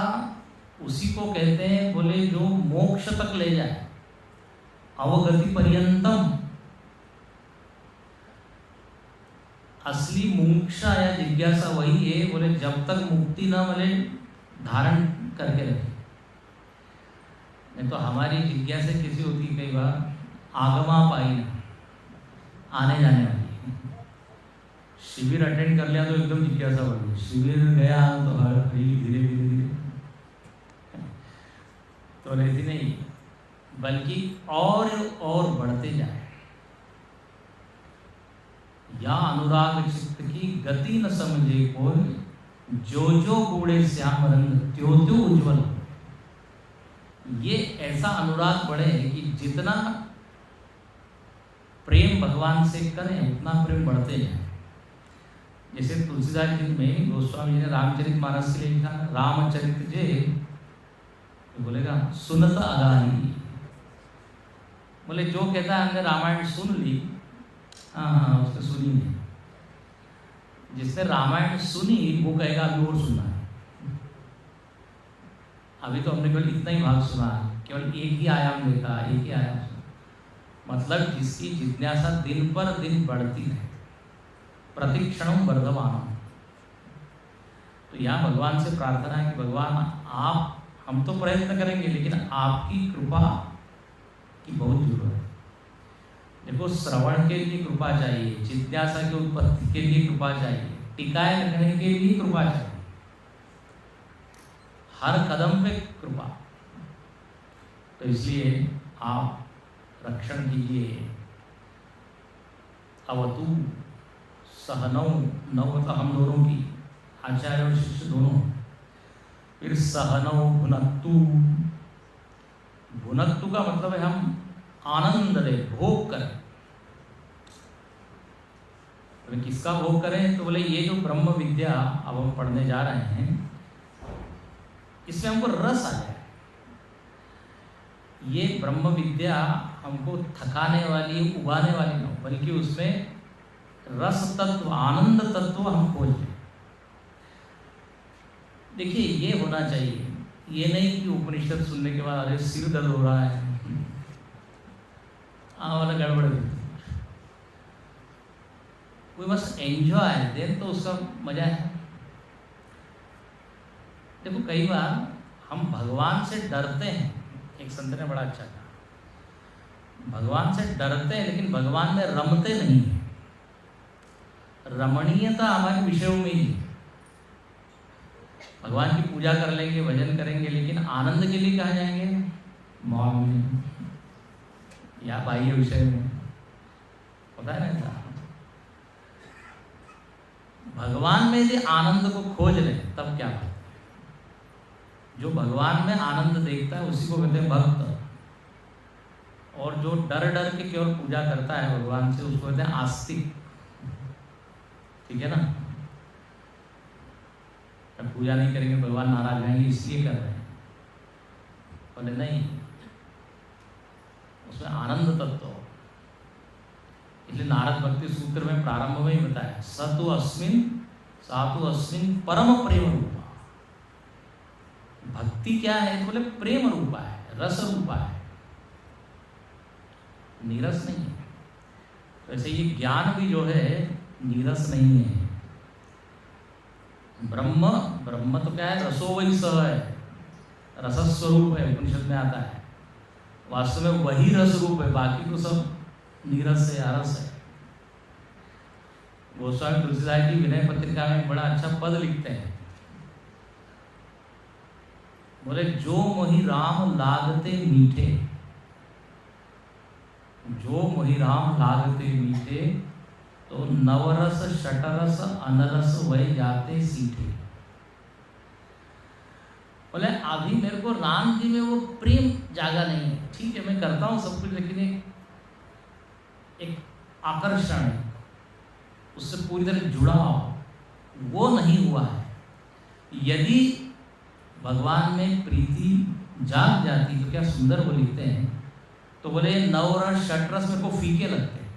उसी को कहते हैं बोले जो मोक्ष तक ले जाए, अवगति पर्यंतम। असली मुमुक्षा या जिज्ञासा वही है बोले जब तक मुक्ति न मिले धारण करके रखे। नहीं तो हमारी जिज्ञासा कैसी होती है, कई बार आगमा पाई ना, आने जाने वाली। शिविर अटेंड कर लिया तो एकदम जिज्ञासा बढ़ गई, शिविर गया तो हर धीरे धीरे धीरे तो रहती नहीं, बल्कि और बढ़ते जाए। या अनुराग चित्त की गति न समझे कोई, जो जो बूढ़े श्याम रंग त्यो त्यो उज्ज्वल। ये ऐसा अनुराग बढ़े कि जितना प्रेम भगवान से करें उतना प्रेम बढ़ते जाए। जैसे तुलसीदास जी में गोस्वामी जी ने रामचरितमानस के लिए लिखा, रामचरित जे तो बोलेगा सुनत अगाही। बोले जो कहता है हमने रामायण सुन ली, हाँ उसने सुनी नहीं। जिसने रामायण सुनी वो कहेगा अभी और सुनना है। अभी तो हमने केवल इतना ही भाग सुना, केवल एक ही आयाम देखा, एक ही आयाम सुना। मतलब जिसकी जिज्ञासा दिन पर दिन बढ़ती है, प्रतिक्षणम वर्धमानम। तो यहाँ भगवान से प्रार्थना है कि भगवान आप, हम तो प्रयत्न करेंगे लेकिन आपकी कृपा की बहुत जरूरत है। देखो श्रवण के लिए कृपा चाहिए, जिज्ञासा की उत्पत्ति के लिए कृपा चाहिए, टिकाए रखने के लिए कृपा चाहिए, हर कदम पे कृपा। तो इसलिए आप रक्षण कीजिए। अवतु सहनौ, नौ तो हम दोनों की, आचार्य और शिष्य दोनों। फिर सहनौ भुनक्तु, भुनक्तु का मतलब है हम आनंद ले, भोग करें। तो किसका भोग करें, तो बोले ये जो ब्रह्म विद्या अब हम पढ़ने जा रहे हैं इसमें हमको रस आ जाए। ये ब्रह्म विद्या हमको थकाने वाली, उबाने वाली न हो, बल्कि उसमें रस तत्व, आनंद तत्व हम खोज लें। देखिए ये होना चाहिए, ये नहीं कि उपनिषद सुनने के बाद अरे सिर दर्द हो रहा है, वाला गड़बड़ है। कोई बस एंजॉय देन तो उसका मजा है। देखो कई बार हम भगवान से डरते हैं, एक संत ने बड़ा अच्छा कहा, भगवान से डरते हैं लेकिन भगवान में रमते नहीं है। रमणीयता हमारे विषयों में ही, भगवान की पूजा कर लेंगे, भजन करेंगे, लेकिन आनंद के लिए कहाँ जाएंगे, मॉल में या बाह्य विषय में, पता है ना। भगवान में यदि आनंद को खोज लें तब क्या बात है। जो भगवान में आनंद देखता है उसी को कहते हैं भक्त, और जो डर डर के केवल पूजा करता है भगवान से उसको कहते हैं आस्तिक। ठीक है ना। जब पूजा नहीं करेंगे भगवान नाराज रहेंगे इसलिए कर रहे हैं, बोले नहीं, उसमें आनंद तत्व। इसलिए नारद भक्ति सूत्र में प्रारंभ में ही बताया, सतु अस्मिन सातु अस्मिन परम प्रेम रूपा। भक्ति क्या है, बोले प्रेम रूपा है, रस रूपा है, नीरस नहीं है। वैसे ये ज्ञान भी जो है नीरस नहीं है। ब्रह्म, ब्रह्म तो क्या है, रसो वही सह है, रसस्वरूप है, उपनिषद में आता है। वास्तव में वही रस रूप है, बाकी तो सब नीरस है, अरस है। गोस्वामी तुलसीदास जी विनय पत्रिका में बड़ा अच्छा पद लिखते हैं, बोले जो मोहि राम लागते मीठे, जो मोहि राम लागते मीठे, तो नवरस शटरस अनरस वही जाते सीठे। बोले अभी मेरे को राम जी में वो प्रेम जागा नहीं है। ठीक है मैं करता हूँ सब कुछ, लेकिन एक आकर्षण है, उससे पूरी तरह जुड़ाव वो नहीं हुआ है। यदि भगवान में प्रीति जाग जाती तो क्या सुंदर वो लिखते हैं, तो तो बोले ये नवरस षटरस मेरे को फीके लगते हैं,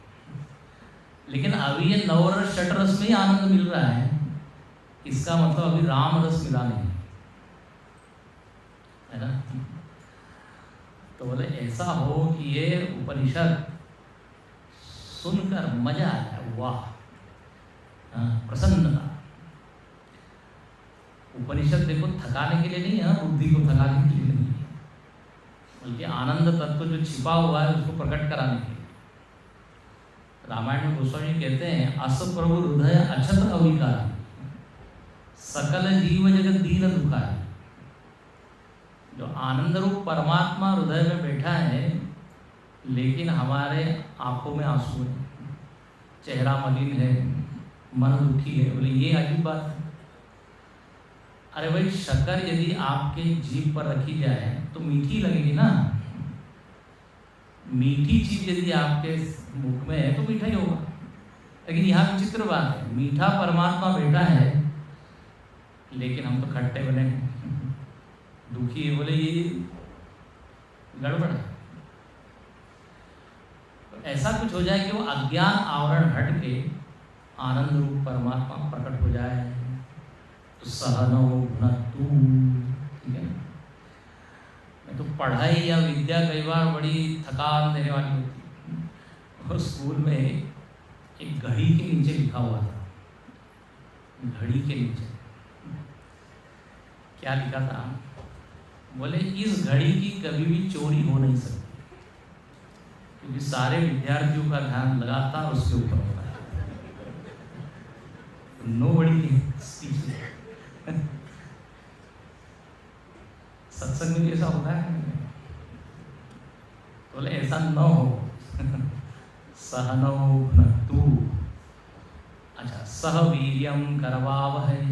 लेकिन अभी ये नवरस षटरस में ही आनंद मिल रहा है, इसका मतलब अभी राम रस मिला नहीं है ना। तो बोले ऐसा हो कि ये उपनिषद सुनकर मजा आ जाए, वाह, प्रसन्नता। उपनिषद देखो थकाने के लिए नहीं है, बुद्धि को थकाने के लिए नहीं है, बल्कि आनंद तत्व जो छिपा हुआ है उसको प्रकट कराने के लिए। रामायण में गोस्वामी कहते हैं, अस प्रभु हृदय अछत अविकार, सकल जीव जगत दीन दुखारी। जो आनंद रूप परमात्मा हृदय में बैठा है, लेकिन हमारे आंखों में आंसू है, चेहरा मलिन है, मन दुखी है। बोले ये अजीब बात है। अरे भाई, शक्कर यदि आपके जीभ पर रखी जाए तो मीठी लगेगी ना। मीठी चीज यदि आपके मुख में है तो मीठा ही होगा। लेकिन यहाँ विचित्र बात है, मीठा परमात्मा बैठा है, लेकिन हम तो खट्टे बने हैं, दुखी है। बोले ये गड़बड़ है। तो ऐसा कुछ हो जाए कि वो अज्ञान आवरण हट के आनंद रूप परमात्मा प्रकट हो जाए, तो सहनो भुनक्तु, ठीक है ना। मैं तो पढ़ाई या विद्या कई बार बड़ी थकान देने वाली होती है। और स्कूल में एक घड़ी के नीचे लिखा हुआ था, घड़ी के नीचे क्या लिखा था, बोले इस घड़ी की कभी भी चोरी हो नहीं सकती, क्योंकि सारे विद्यार्थियों का ध्यान लगातार उसके ऊपर होता है। नोबडी सत्संग में भी ऐसा होता है। बोले ऐसा न हो। सहनो भुनक्तु, अच्छा, सह वीर्यम करवावहै,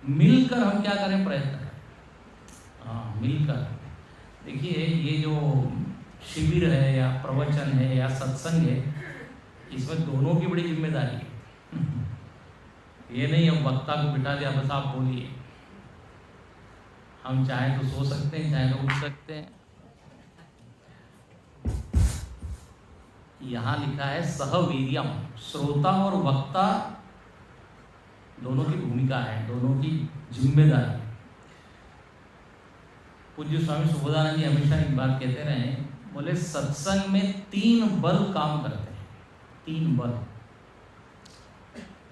मिलकर हम क्या करें, प्रयत्न करें। हाँ, मिलकर। देखिए, ये जो शिविर है या प्रवचन है या सत्संग है, इसमें दोनों की बड़ी जिम्मेदारी है। ये नहीं हम वक्ता को बिठा दिया बस आप बोलिए। हम चाहे तो सो सकते हैं, चाहे तो उठ सकते हैं। यहाँ लिखा है सहवीर्यम, श्रोता और वक्ता दोनों की भूमिका है, दोनों की जिम्मेदारी। पूज्य स्वामी सुबोधानंद जी हमेशा एक बात कहते रहे, बोले सत्संग में 3 बल काम करते हैं, 3 बल।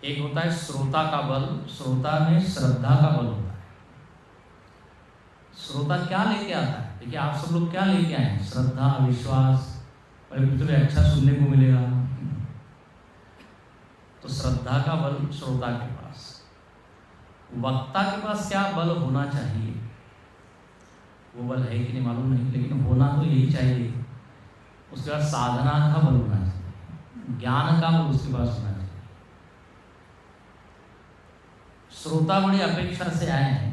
एक होता है श्रोता का बल, श्रोता में श्रद्धा का बल होता है। श्रोता क्या लेके आता है, देखिए आप सब लोग क्या लेके आए हैं, श्रद्धा, विश्वास, और दूसरे अच्छा सुनने को मिलेगा, तो श्रद्धा का बल श्रोता के पास। वक्ता के पास क्या बल होना चाहिए, वो बल है कि नहीं मालूम नहीं, लेकिन होना तो यही चाहिए। उसके बाद साधना का बल होना चाहिए, ज्ञान का बल उसके पास होना चाहिए। श्रोता बड़ी अपेक्षा से आए हैं,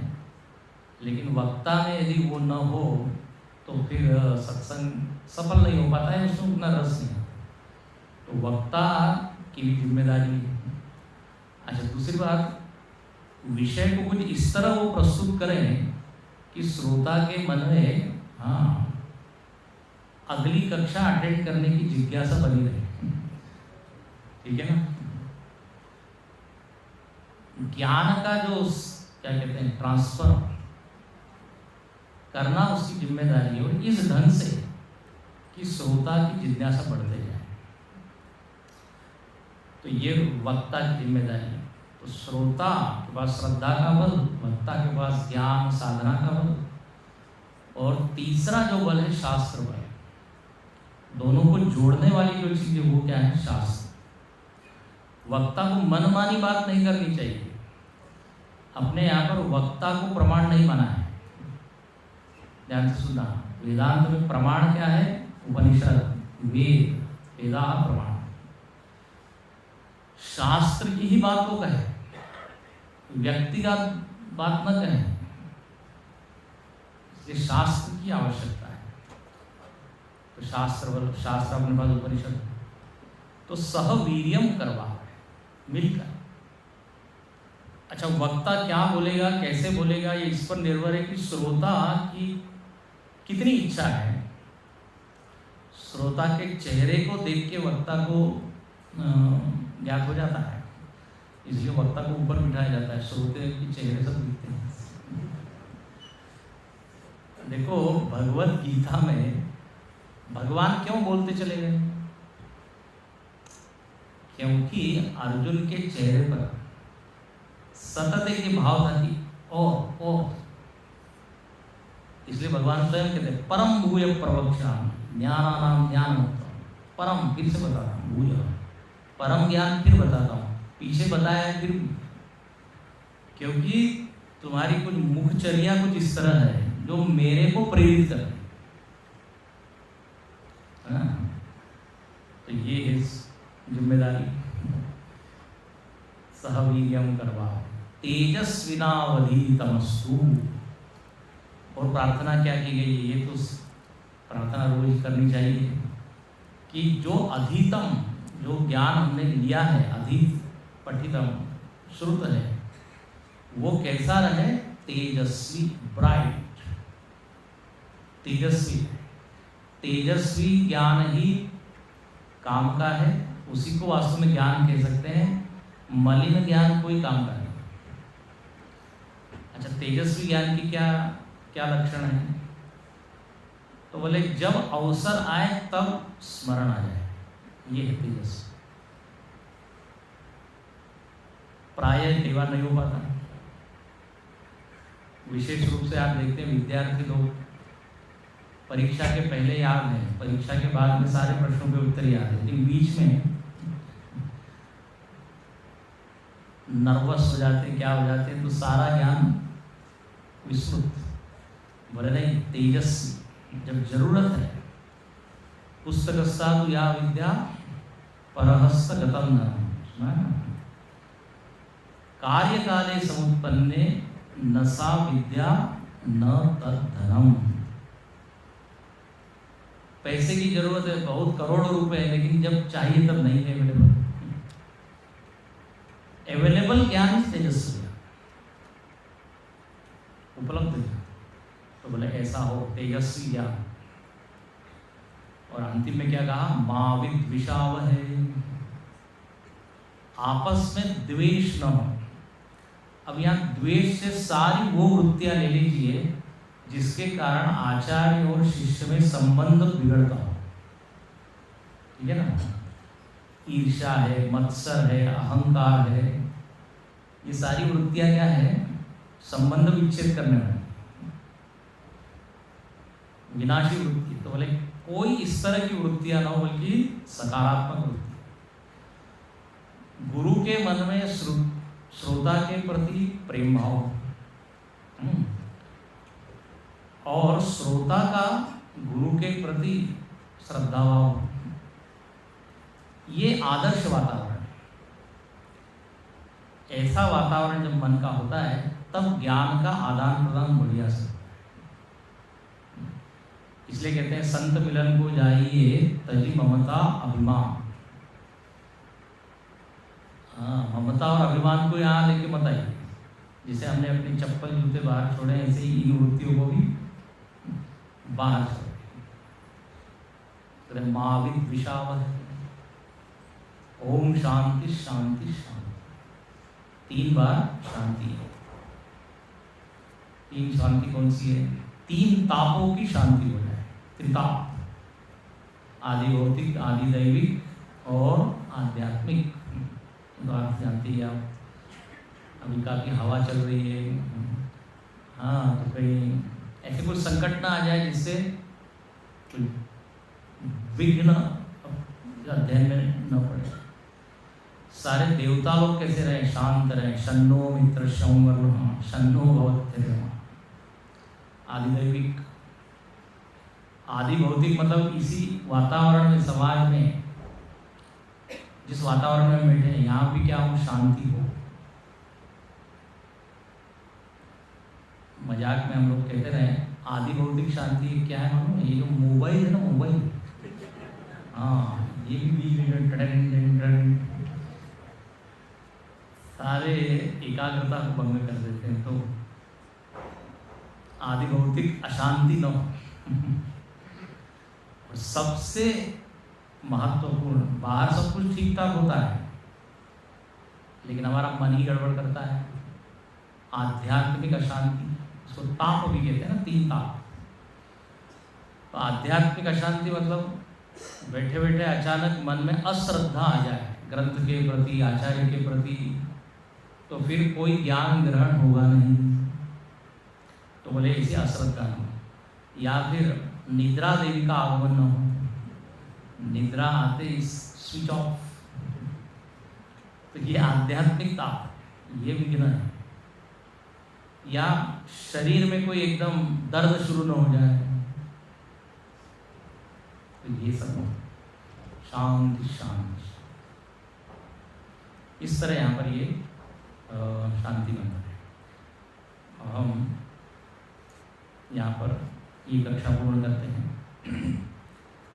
लेकिन वक्ता में यदि वो न हो तो फिर सत्संग सफल नहीं हो पाता है, उसमें उतना रस नहीं आता। तो वक्ता की भी जिम्मेदारी है। अच्छा, दूसरी बात, विषय को कुछ इस तरह वो प्रस्तुत करें कि श्रोता के मन में हाँ अगली कक्षा अटेंड करने की जिज्ञासा बनी रहे, ठीक है ना। ज्ञान का जो क्या कहते हैं ट्रांसफर करना उसकी जिम्मेदारी है, और इस ढंग से कि श्रोता की जिज्ञासा बढ़ते जाए, तो ये वक्ता की जिम्मेदारी है। तो श्रोता के पास श्रद्धा का बल, वक्ता के पास ज्ञान साधना का बल, और तीसरा जो बल है शास्त्र बल। दोनों को जोड़ने वाली जो चीज है वो क्या है, शास्त्र। वक्ता को मनमानी बात नहीं करनी चाहिए। अपने यहाँ पर वक्ता को प्रमाण नहीं माना है, ध्यान से सुनना। वेदांत में प्रमाण क्या है, उपनिषद, वेद, वेदा प्रमाण। शास्त्र की ही बात को कहे, व्यक्तिगत बात न कहे, इसलिए शास्त्र की आवश्यकता है। तो शास्त्र अपने पास उपनिषद, तो सहवीर्यम करवा, मिलकर। अच्छा, वक्ता क्या बोलेगा, कैसे बोलेगा, ये इस पर निर्भर है कि श्रोता की कितनी इच्छा है श्रोता के चेहरे को देख के वक्ता को ज्ञात हो जाता है, इसलिए वक्ता को ऊपर बिठाया जाता है, श्रोते के चेहरे सब दिखते हैं। देखो भगवत गीता में भगवान क्यों बोलते चले गए? क्योंकि अर्जुन के चेहरे पर सतत एक ये भाव था कि ओ, इसलिए भगवान स्वयं कहते हैं परम भूय प्रवक्ष्यामि ज्ञानानां ज्ञानमुत्तमम्। परम फिर से बताता हूँ, भूय परम ज्ञान फिर बताता हूँ, पीछे बताया है फिर, क्योंकि तुम्हारी कुछ मुखचर्या कुछ इस तरह है जो मेरे को प्रेरित कर रही है। तो ये है जिम्मेदारी। सहवीर्यं करवाओ तेजस्विनावधीतमस्तु। और प्रार्थना क्या की गई है? ये तो प्रार्थना रोज करनी चाहिए कि जो अधीतम, जो ज्ञान हमने लिया है, अधीत पठितम श्रुत है, वो कैसा रहे? तेजस्वी, ब्राइट, तेजस्वी। तेजस्वी ज्ञान ही काम का है, उसी को वास्तव में ज्ञान कह सकते हैं। मलिन ज्ञान कोई काम का नहीं। अच्छा, तेजस्वी ज्ञान की क्या क्या लक्षण है? तो बोले जब अवसर आए तब स्मरण आ जाए, ये है तेजस्वी। प्रायः कई बार नहीं हो पाता। विशेष रूप से आप देखते हैं विद्यार्थी लोग परीक्षा के पहले याद है, परीक्षा के बाद में सारे प्रश्नों के उत्तर याद है, लेकिन बीच में नर्वस हो जाते, क्या हो जाते हैं, तो सारा ज्ञान विस्मृत। बोले नहीं, तेजस्वी जब जरूरत है, पुस्तकस्तादु या विद्या परहस्तगतं न कार्यकाले समुत्पन्ने न सा विद्या न तद्धनम। पैसे की जरूरत है, बहुत करोड़ों रुपए है, लेकिन जब चाहिए तब नहीं है अवेलेबल। अवेलेबल ज्ञान तेजस्वी, उपलब्ध है। तो बोले ऐसा हो तेजस्वी ज्ञान। और अंतिम में क्या कहा? माविद विषावहे, आपस में द्वेष न हो। अब यहाँ द्वेष से सारी वो वृत्तियां ले लीजिए जिसके कारण आचार्य और शिष्य में संबंध बिगड़ता हो, ठीक है ना? ईर्ष्या है, मत्सर है, अहंकार है, ये सारी वृत्तियां क्या है? संबंध विच्छेद करने वाली विनाशी वृत्ति। तो बोले कोई इस तरह की वृत्तियां ना हो, बल्कि सकारात्मक वृत्ति। गुरु के मन में श्रोता के प्रति प्रेम भाव, और श्रोता का गुरु के प्रति श्रद्धा भाव, ये आदर्श वातावरण। ऐसा वातावरण जब मन का होता है तब ज्ञान का आदान प्रदान बढ़िया से। इसलिए कहते हैं संत मिलन को जाइए तजी ममता अभिमान। हाँ, ममता और अभिमान को यहाँ लेके मत आइए। जैसे हमने अपनी चप्पल जूते बाहर छोड़े, ऐसे ही इन वृत्तियों को भी बाहर छोड़े। महाविद विषावह, ओम शांति शांति शांति, 3 बार शांति है। 3 शांति कौन सी है? 3 तापों की शांति हो जाए। त्रिताप, आदि भौतिक, आदि दैविक और आध्यात्मिक। तो आप जानती हैं, आप अभी काफ़ी हवा चल रही है, हाँ, तो कहीं ऐसे कुछ संकट ना आ जाए जिससे विघ्न अध्ययन में न पड़े। सारे देवता लोग कैसे रहे? शांत रहे। शन्नो मित्र शं वरुणः शन्नो भवत्यर्यः। आदिदैविक, आदि भौतिक मतलब इसी वातावरण में, समाज में, जिस वातावरण में बैठे हैं, यहाँ भी क्या हो? शांति हो। मजाक में हम लोग कहते रहे आदि भौतिक शांति क्या है मालूम? ये जो मोबाइल है ना, मोबाइल, हाँ, ये भी बीच में सारे एकाग्रता को भंग कर देते हैं। तो आदि भौतिक अशांति न हो। और सबसे महत्वपूर्ण, बाहर सब कुछ ठीक ठाक होता है लेकिन हमारा मन ही गड़बड़ करता है। आध्यात्मिक अशांति, उसको ताप भी कहते हैं ना, 3 ताप। तो आध्यात्मिक अशांति मतलब बैठे बैठे अचानक मन में अश्रद्धा आ जाए ग्रंथ के प्रति, आचार्य के प्रति, तो फिर कोई ज्ञान ग्रहण होगा नहीं। तो बोले इसे अश्रद्धा न हो, या फिर निद्रा देवी का आगमन न हो, निद्रा आते ही स्विच ऑफ। तो ये आध्यात्मिकता, ये विघ्न है। या शरीर में कोई एकदम दर्द शुरू न हो जाए, तो ये सब हो। शांति शांति, इस तरह यहाँ पर ये शांति मंत्र है। हम यहाँ पर ये कक्षा पूर्ण करते हैं।